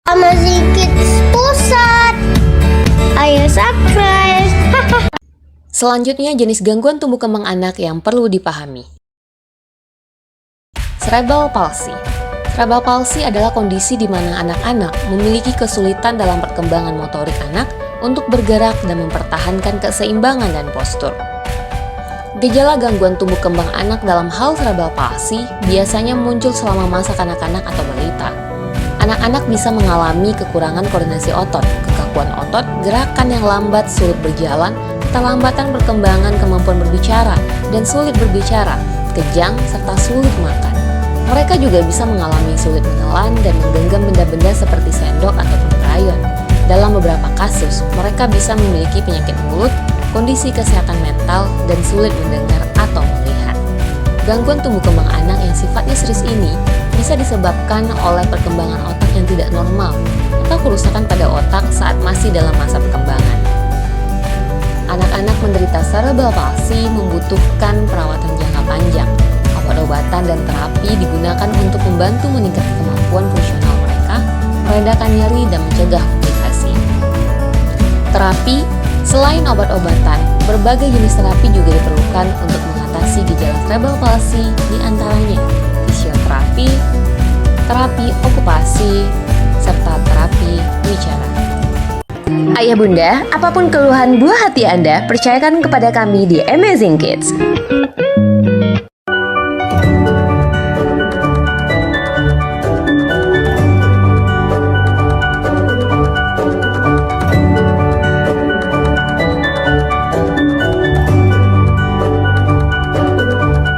Amazing Kids Pusat. Ayo subscribe. Selanjutnya, jenis gangguan tumbuh kembang anak yang perlu dipahami. Cerebral palsy. Cerebral palsy adalah kondisi di mana anak-anak memiliki kesulitan dalam perkembangan motorik anak untuk bergerak dan mempertahankan keseimbangan dan postur. Gejala gangguan tumbuh kembang anak dalam hal cerebral palsy biasanya muncul selama masa kanak-kanak atau balita. Anak-anak bisa mengalami kekurangan koordinasi otot, kekakuan otot, gerakan yang lambat, sulit berjalan, keterlambatan perkembangan kemampuan berbicara, dan sulit berbicara, kejang, serta sulit makan. Mereka juga bisa mengalami sulit menelan dan menggenggam benda-benda seperti sendok ataupun krayon. Dalam beberapa kasus, mereka bisa memiliki penyakit mulut, kondisi kesehatan mental, dan sulit mendengar atau melihat. Gangguan tumbuh kembang anak yang sifatnya serius ini bisa disebabkan oleh perkembangan otak yang tidak normal atau kerusakan pada otak saat masih dalam masa perkembangan. Anak-anak menderita cerebral palsy membutuhkan perawatan jangka panjang. Obat-obatan dan terapi digunakan untuk membantu meningkatkan kemampuan fungsional mereka, meredakan nyeri, dan mencegah komplikasi. Terapi. Selain obat-obatan, berbagai jenis terapi juga diperlukan untuk mengatasi gejala cerebral palsy, diantaranya fisioterapi, terapi okupasi, serta terapi wicara. Ayah bunda, apapun keluhan buah hati Anda, percayakan kepada kami di Amazing Kids.